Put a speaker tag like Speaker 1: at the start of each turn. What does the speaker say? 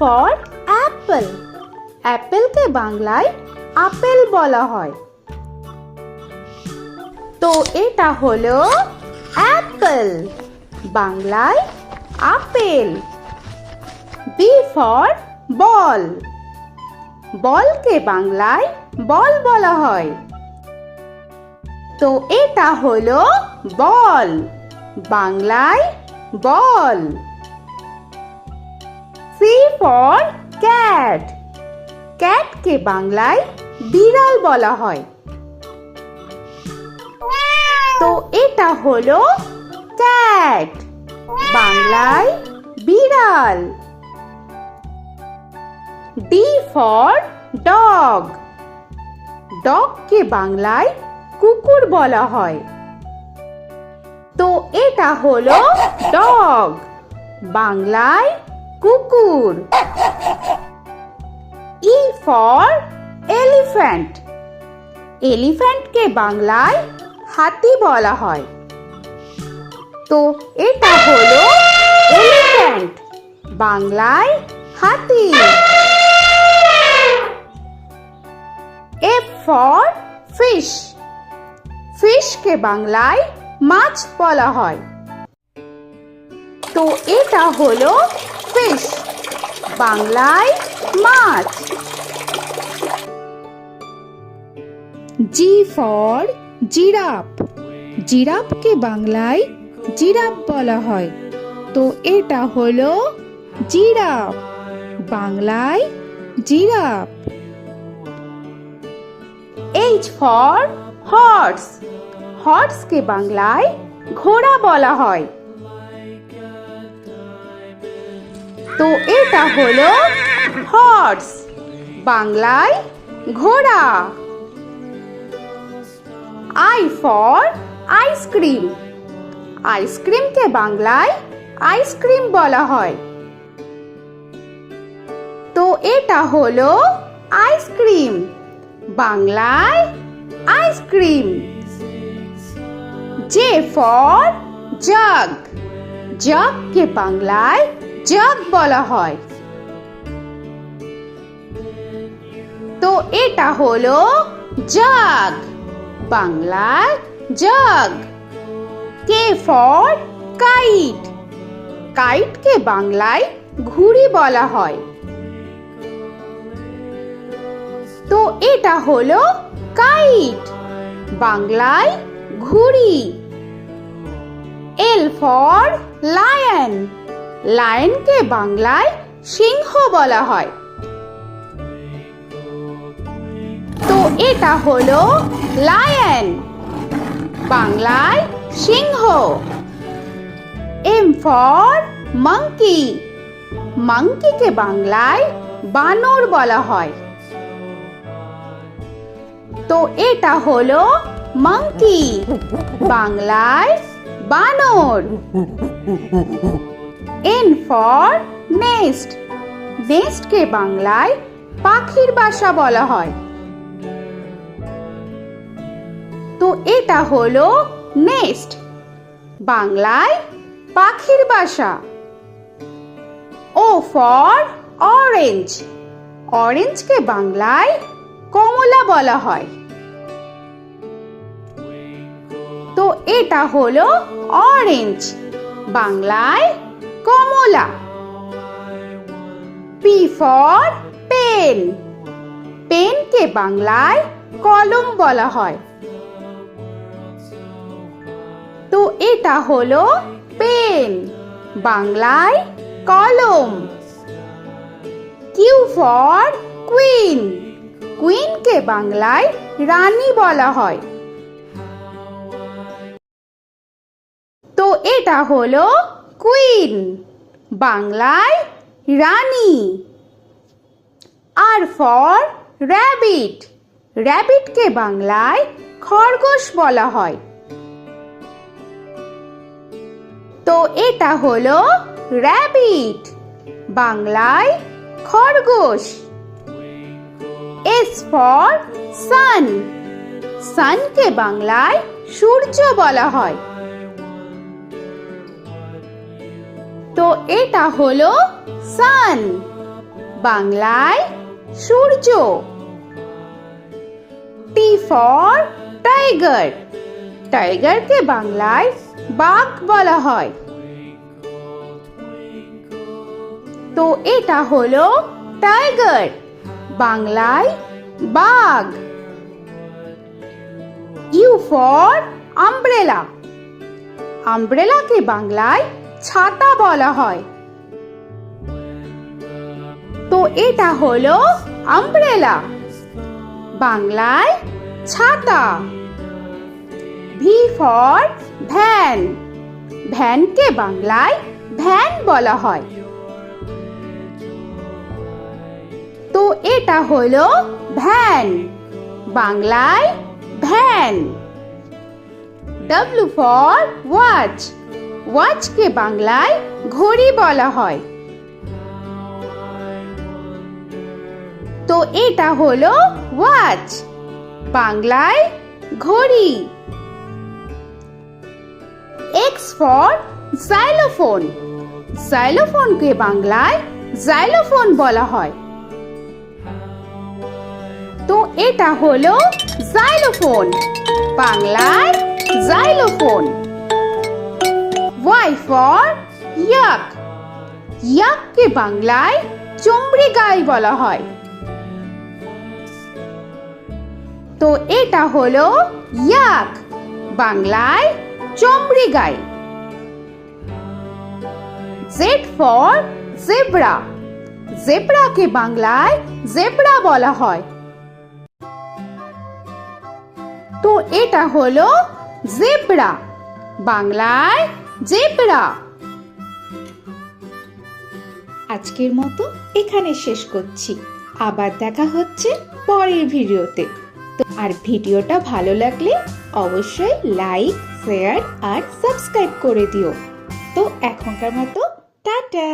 Speaker 1: For Apple. অ্যাপেলকে বাংলায় apple বলা হয়। তো এটা হলো অ্যাপল, বাংলায় আপেল। B for ball. বলকে বাংলায় বল বলা হয়। তো এটা হলো বল, বাংলায় বল। C for cat. ক্যাটকে বাংলায় বিড়াল বলা হয়। তো এটা হলো ক্যাট, বাংলায় বিড়াল। D for dog. ডগকে বাংলায় কুকুর বলা হয়। তো এটা হলো ডগ, বাংলায় কুকুর। E for elephant. এলিফ্যান্টকে বাংলায় হাতি বলা হয়। তো এটা হলো এলিফ্যান্ট, বাংলায় হাতি। F for fish. ফিশকে বাংলায় মাছ বলা হয়। তো এটা হলো ফিশ, বাংলায় মাছ। G for giraffe. জিরাফকে বাংলায় জিরাফ বলা হয়। তো এটা হলো জিরাফ, বাংলায় জিরাফ। H for horse. হর্সকে বাংলায় ঘোড়া বলা হয়। তো এটা হলো হর্স, বাংলায় ঘোড়া। I for ice cream. আইসক্রিমকে বাংলায় আইসক্রিম বলা হয়। তো এটা হলো আইসক্রিম, বাংলায় আইসক্রিম। J for jug. জাগকে বাংলায় জাগ বলা হয়। তো এটা হলো জাগ, বাংলায় জাগ। K for kite. কাইটকে বাংলায় ঘুড়ি বলা হয়। তো এটা হলো কাইট, বাংলায় ঘুড়ি। L for lion. লায়নকে বাংলায় সিংহ বলা হয়। তো এটা হলো লায়ন, বাংলায় সিংহ। M for monkey. মাঙ্কিকে বাংলায় বানর বলা হয়। তো এটা হলো মাঙ্কি, বাংলায় বানর। N for nest. নেস্টকে বাংলায় পাখির বাসা বলা হয়। তো এটা হলো নেস্ট, বাংলায় পাখির বাসা। O for orange. অরেঞ্জকে বাংলায় কমলা বলা হয়। তো এটা হলো অরেঞ্জ, বাংলায় কমলা। P for pen. পেনকে বাংলায় কলম বলা হয়। তো এটা হলো পেন, বাংলায় কলম। Q for queen. কুইনকে বাংলায় রানী বলা হয়। তো এটা হলো কুইন, বাংলায় রানী। আর ফর র‍্যাবিট। র‍্যাবিটকে বাংলায় খরগোশ বলা হয়। তো এটা হলো র‍্যাবিট, বাংলায় খরগোশ। S for sun. সানকে বাংলায় সূর্য বলা হয়। তো এটা হলো সান, বাংলায় সূর্য। টি ফর টাইগার, টাইগারকে বাংলায় বাঘ বলা হয়। তো এটা হলো টাইগার, বাংলায় বাঘ। ইউ ফর আমব্রেলা, আমব্রেলাকে বাংলায় ছাতা বলা হয়। তো এটা হলো আমব্রেলা, বাংলায় ছাতা। ভি ফর ভ্যান, ভ্যানকে বাংলায় ভ্যান বলা হয়। তো এটা হলো ভ্যান, বাংলায় ভ্যান। ডব্লিউ ফর ওয়াচ, ওয়াচকে বাংলায় ঘড়ি বলা হয়। তো এটা হলো ওয়াচ, বাংলায় ঘড়ি। এক্স ফর জাইলোফোন, জাইলোফোনকে বাংলায় জাইলোফোন বলা হয়। তো এটা হলো জাইলোফোন, বাংলায় জাইলোফোন। ওয়াই ফর ইয়াক, ইয়াককে বাংলায় চমড়ি গাই বলা হয়। তো এটা হলো ইয়াক, বাংলায় চমড়ি গাই। জেড ফর জেব্রা, জেব্রাকে বাংলায় জেব্রা বলা হয়। তো এটা হলো জেব্রা, বাংলায় জেব্রা। আজকের মতো এখানে শেষ করছি, আবার দেখা হচ্ছে পরের ভিডিওতে। তো আর ভিডিওটা ভালো লাগলে অবশ্যই লাইক, শেয়ার আর সাবস্ক্রাইব করে দিও। তো এখনকার মতো টাটা।